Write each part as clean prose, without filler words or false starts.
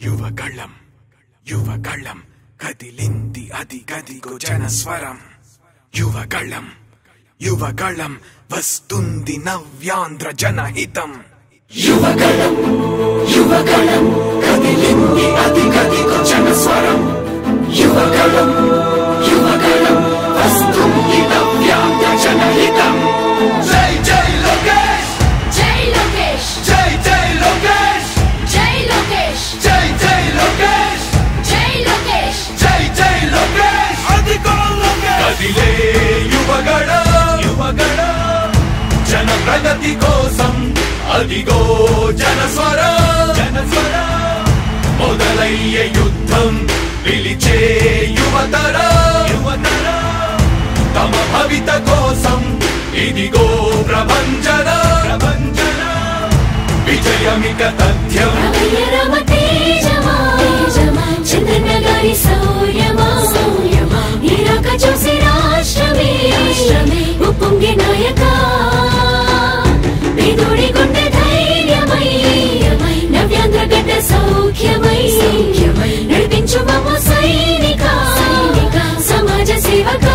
యువగళం యువగళం కదిలింది అది గదిగో జనస్వరం యువగళం యువగళం వస్తుంది నవ్యాంధ్ర జనహితం యువగళం యువగళం కదిలింది అది గదిగో జనస్వరం యువగళం యువగళం వస్తుంది నవ్యాంధ్ర జనహితం జై జై లోకేష్ జై లోకేష్ జై జై లోకేష్ జై లోకేష్ జై జై లోకేష్ జై లోకేష్ జై జై లోకేష్ అదిగో లోకేష్ కదిలే యువగళం యువగళం జన ప్రగతి కోసం అదిగో జనస్వరం జనస్వరం మొదలయ్యే యుద్ధం పిలిచే యువతరం యువతరం తమ భవిత కోసం ఇదిగో ప్రభంజనం ప్రభంజనం విజయమిక తథ్యం రమ తేజమా చంద్రన్న గారి శౌర్యమా నీరాక చూసి రాష్ట్రమే ఉప్పొంగే నాయక పేదోడి గుండె ధైర్యమై నవ్యాంధ్ర గడ్డ సౌఖ్యమై నడిపించు మమ్ము సైనిక సమాజ సేవక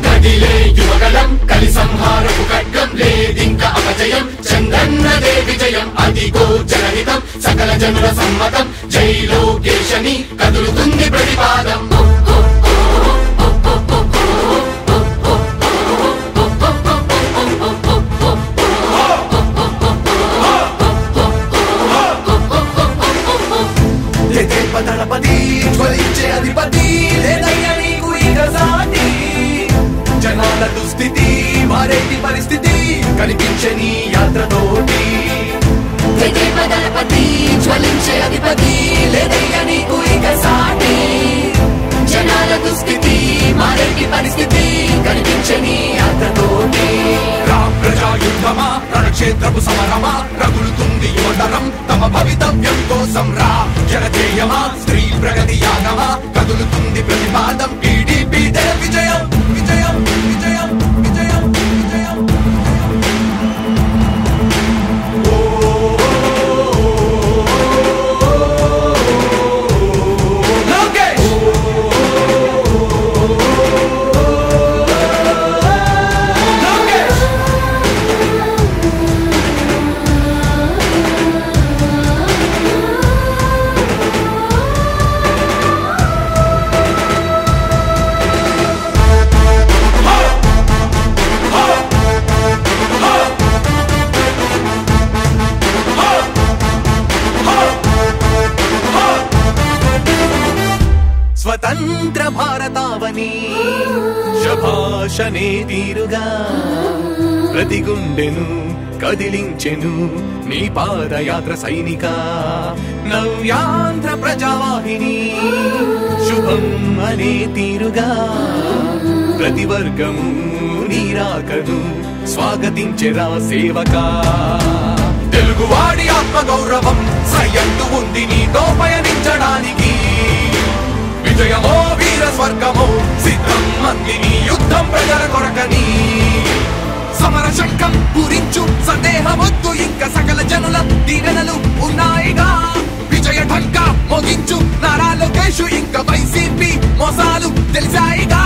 కదిలే యువగళం కలి సంహారపు ఖడ్గం లేదింక అపజయం చంద్రన్నదే విజయం అదిగో జనహితం సకల జనుల సమ్మతం జై లోకేశని కదులుతుంది ప్రతిపాదం దళపతి జ్వలించే అధిపతి లేదయ్యా నీకు ఇక సాటి జనాల దుస్థితి మారేటి పరిస్థితి కనిపించే నీ యాత్రతోటి దళపతి జ్వలించే అధిపతి లేదయ్యా నీకు ఇక సాటి జనాల దుస్థితి మారేటి పరిస్థితి కనిపించే నీ యాత్రతోటి రామ్ ప్రజా యుద్ధమా రణక్షేత్రపు సమరమా రగులుతుంది యువతరం తమ భవితవ్యం కోసం రా జనజేయమా స్త్రీ ప్రగతి యాగమా కదులుతుంది ప్రతిపాదం టీడీపీ విజయం విజయం విజయం విజయం విజయం స్వతంత్ర భారతావని శభాషనే తీరుగా ప్రతి గుండెను కదిలించెను నీ పాదయాత్ర సైనిక నవ్యాంధ్ర ప్రజావాహిని శుభం అనే తీరుగా ప్రతి వర్గము నీరాకను స్వాగతించెరా సేవక తెలుగువాడి ఆత్మగౌరవం సయ్యంటూ ఉంది నీతో పయనించడానికి విజయమో వీర స్వర్గమో సిద్ధం మందిని యుద్ధం ప్రజల కొరకని సమర శంఖం పూరించు సందేహమొద్దు ఇంకా సకల జనుల దీవెనలు ఉన్నాయిగా విజయ ఢంకా మోగించు నారా లోకేష్ ఇంకా వైసీపీ మోసాలు తెలిసాయిగా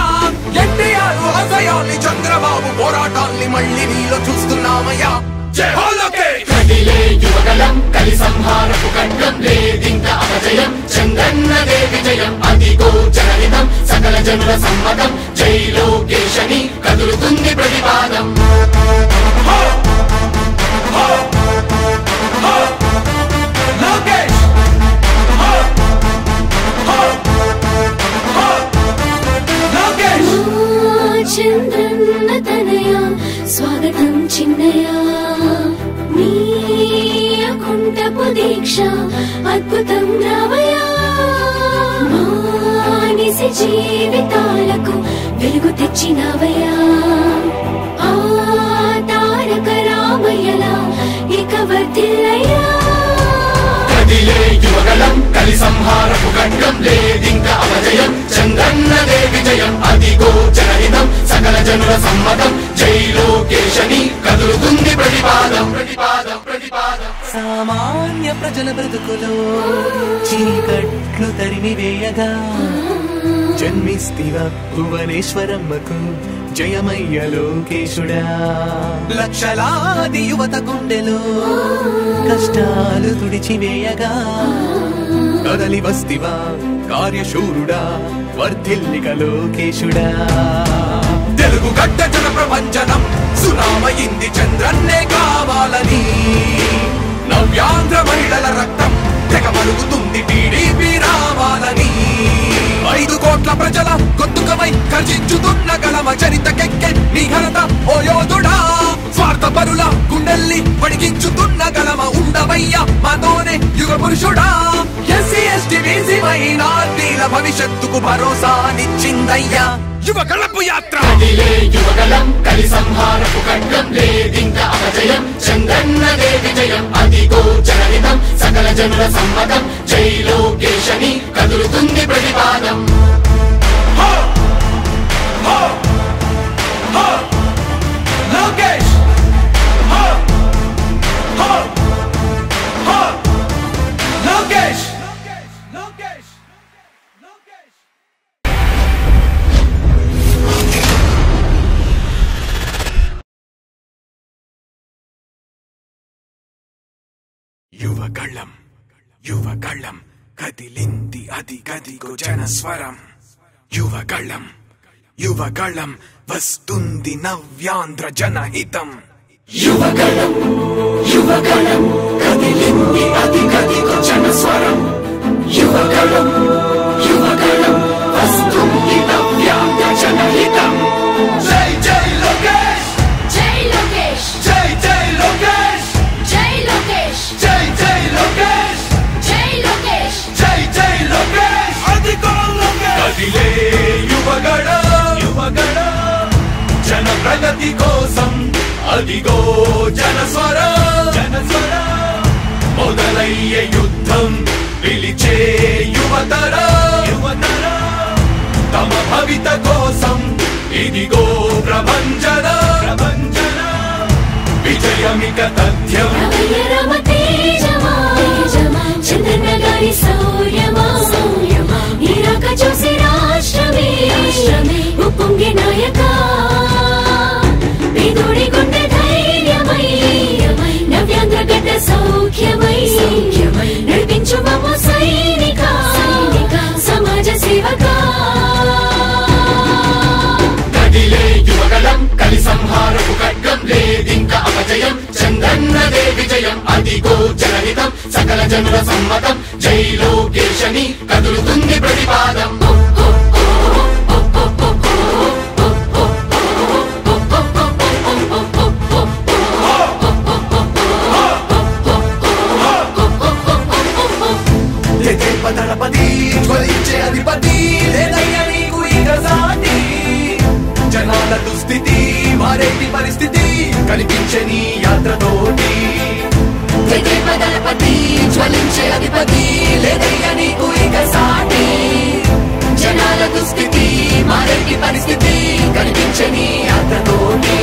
ఎన్టీఆర్ ఆశయాల్ని చంద్రబాబు పోరాటాల్ని మళ్ళీ నీలో చూస్తున్నామయ్యా జై హో లోకేష్ కదిలే యువగళం కలి సంహారపు ఖడ్గం లేదింక అపజయం చంద్రన్నదే విజయం అదిగో జనహితం సకల జనుల సమ్మతం జై లోకేశని కదులుతుంది ప్రతిపాదం లోకేష్ లోకేష్ చంద్రన్న తనయ స్వాగతం చిన్నయ నీ అకుంఠపు దీక్ష అద్భుతం రావయా మానిసి జీవితాలకు వెలుగు తెచ్చినవయా ఆ తారక రామయ్యలా ఇక వర్ధిల్లయ్యా కదిలే యువగళం కలి సంహారపు ఖడ్గం లేదింక అపజయం చంద్రన్నదే విజయం అదిగో జనహితం సకల జనుల సమ్మతం జై లోకేశని కదులుతుంది ప్రతిపాదం ప్రతిపాదం ప్రతిపాదం సామాన్య ప్రజల బ్రతుకులో చీకట్లు తరిమివేయగా జన్మిస్తివ భువనేశ్వరమ్మకు జయమయ్య లోకేశుడా. లక్షలాది యువత గుండెలో కష్టాలు తుడిచివేయగా కదలి వస్తివా కార్యశూరుడా వర్ధిల్లిక లోకేశుడా. తెలుగు గడ్డ జన ప్రపంచనం సునామయింది చంద్రన్నే కావాలని నవ్యాంధ్ర మహిళల రక్తం తెగ మరుగుతుంది టీడీపీ రావాలని 5 కోట్ల ప్రజల గొంతుకమై గర్జించుతున్న గళమ చరితకెక్కే నీ ఘనత ఓ యోధుడా. స్వార్థ పరుల గుండెల్ని పడిగించుతున్న గళమ ఉండవయ్య మాతోనే యుగ పురుషుడా. ఎస్సీ ఎస్టీ బీసీ మైనార్టీల భవిష్యత్తుకు భరోసానిచ్చిందయ్యా యువగళపు యాత్ర. యువగళం కలి సంహారపు ఖడ్గం లేదింక అపజయం చంద్రన్నదే విజయం అదిగో జనహితం సకల జనుల సమ్మతం జై లోకేశని కదులుతుంది ప్రతిపాదం. లోకేష్ లోకేష్ లోకేష్ లోకేష్ యువగళం యువగళం కదిలింది అది గదిగో జనస్వరం. యువగళం యువగళం వస్తుంది నవ్యాంధ్ర జనహితం. యువగళం యువగళం కదిలింది అది గదిగో జనస్వరం. యువగళం యువగళం వస్తుంది నవ్యాంధ్ర జనహితం. జై జై లోకేష్ జై లోకేష్ జై జై లోకేష్ జై లోకేష్ జై జై లోకేష్ జై లోకేష్ జై జై లోకేష్ అదిగో లోకేష్. కదిలే యువగళం యువగళం జన ప్రగతి కోసం అదిగో జనస్వరం జనస్వరం. మొదలయ్యే యుద్ధం పిలిచే యువతరం యువతరం. తమ భవిత కోసం ఇదిగో ప్రభంజనం ప్రభంజనం. విజయమిక తథ్యం రమ తేజమా చంద్రన్న గారి శౌర్యమా నీరాక చూసి రాష్ట్రమే ఉప్పొంగే నాయక పేదోడి గుండె ధైర్యమై నవ్యాంధ్ర గడ్డ సౌఖ్యమై నడిపించు మమ్ము సైనిక సమాజ సేవక. కదిలే యువగళం కలి సంహారపు ఖడ్గం లేదింక అపజయం చంద్రన్నదే విజయం అదిగో జనహితం సకల జనుల సమ్మతం జై లోకేశని కదులుతుంది ప్రతిపాదం. దళపతి జ్వలించే అధిపతి లేదయ్య నీకు ఇక సాటి. జనాల దుస్థితి మారేటి పరిస్థితి కనిపించే నీ యాత్రతోటి. దళపతి జ్వలించే అధిపతి లేదయ్య నీకు ఇక సాటి. జనాల దుస్థితి మారేటి పరిస్థితి కనిపించే నీ యాత్రతోటి.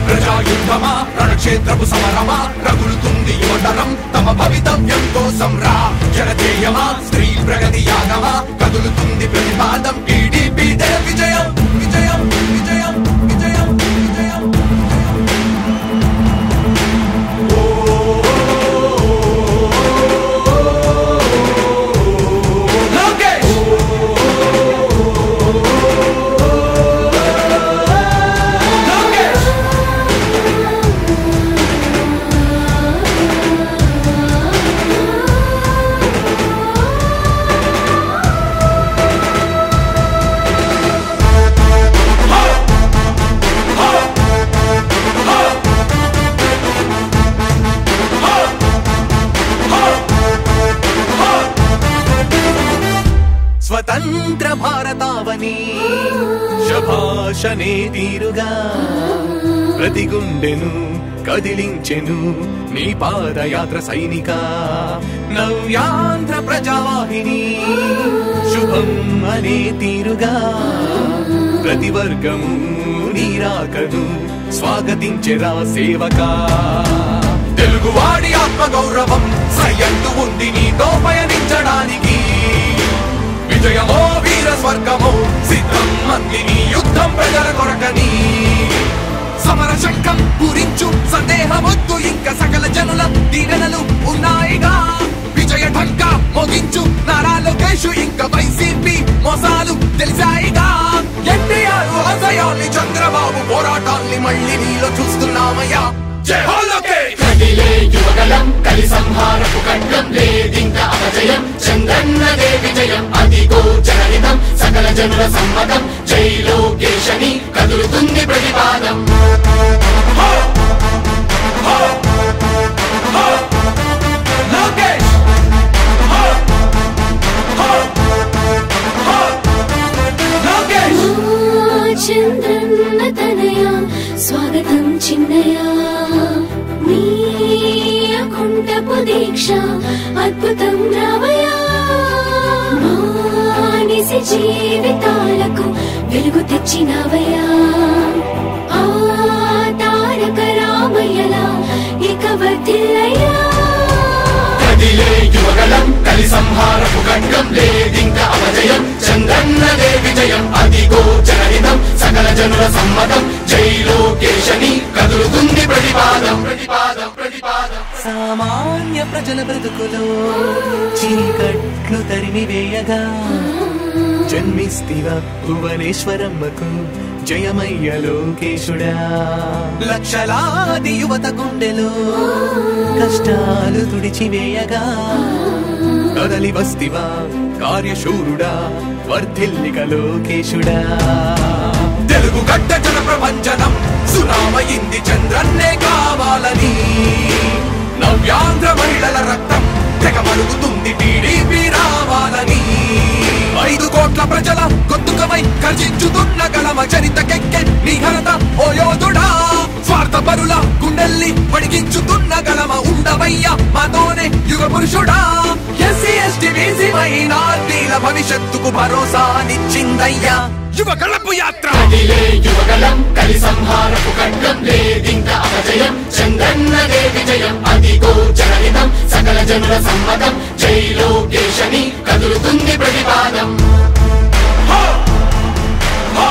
ప్రజాయుద్ధమా రణక్షేత్రపు సమరమా రగులుతుంది యువతరం తమ భవితవ్యం కోసం రా. జనజేయమా స్త్రీ ప్రగతి యాగమా కదులుతుంది ప్రతిపాదం. టీడీపీ విజయం విజయం విజయం విజయం విజయం. లోకేష్ స్వతంత్ర భారతావని శభాషనే తీరుగా ప్రతి గుండెను కదిలించెను నీ పాదయాత్ర సైనిక. నవ్యాంధ్ర ప్రజావాహిని శుభం అనే తీరుగా ప్రతి వర్గము నీరాకను స్వాగతించెరా సేవక. తెలుగువాడి ఆత్మ గౌరవం సయ్యంటూ ఉంది నీతో పయనించడానికి విజయమో వీర స్వర్గమో సిద్ధం మంది నీ యుద్ధం ప్రజల కొరకని సమర శంఖం పూరించు సందేహమొద్దు ఇంకా సకల జనుల దీవెనలు ఉన్నాయిగా విజయ ఢంక మోగించు నారా లోకేష్ ఇంకా వైసీపీ మోసాలు తెలిసాయిగా ఎన్టీఆర్ ఆశయాల్ని చంద్రబాబు పోరాటాల్ని మళ్ళీ నీలో చూస్తున్నామయ్యా జై హో లోకేష్ కదిలే యువగలం కలి సంహారపు ఖడ్గం లేదింక అపజయం చంద్రన్నదే విజయం అదిగో జనహితం సకల జనుల సమ్మతం జై లోకేశని కదులుతుంది ప్రతిపాదం లోకేష్ లోకేష్ చంద్రన్న తనయ స్వాగతం చిన్నయ నీ అకుంఠపు దీక్ష అద్భుతం రావయ్యా మానిసి జీవితాలకు వెలుగు తెచ్చినవయ్యా ఆ తారక రామయ్యలా ఇక వర్ధిల్లయ్యా కదిలే యువగలం కలి సంహారపు ఖడ్గం లేదింక అపజయం చంద్రన్నదే విజయం అదిగో జనహితం సకల జనుల సమ్మతం జై లోకేశని కదులుతుంది ప్రతిపాదం ప్రతిపాదం ప్రతిపాదం సామాన్య ప్రజల బ్రతుకులో చీకట్లు తరిమివేయగా జన్మిస్తివా భువనేశ్వరమ్మకు జయమయ్య లోకేశుడా లక్షలాది యువత గుండెలో కష్టాలు తుడిచివేయగా కదలి వస్తివా కార్యశూరుడా వర్ధిల్లిక లోకేశుడా తెలుగు గడ్డ జన ప్రపంచనం సునామయింది చంద్రన్నే కావాలని నవ్యాంధ్ర మహిళల రక్తం తెగ మరుగుతుంది టీడీపీ రావాలని 5 కోట్ల ప్రజల గొంతుకమై కర్జించుతున్న గలమ చరితకెక్కె నీ ఘనత ఓ యోధుడా స్వార్థ పరుల గుండెల్ని పడిగించుతున్న గలమ ఉండవయ్య మాతోనే యుగ పురుషుడా ఎస్సీ ఎస్టీ బీసీ మైనార్టీల భవిష్యత్తుకు భరోసానిచ్చిందయ్యా యువగళపు యాత్ర కదిలే యువగలం కలి సంహారపు ఖడ్గం లేదింక అపజయం చంద్రన్నదే విజయం అదిగో జనహితం సకల జనుల సమ్మతం జై లోకేశని కదులుతుంది ప్రతిపాదం హో హో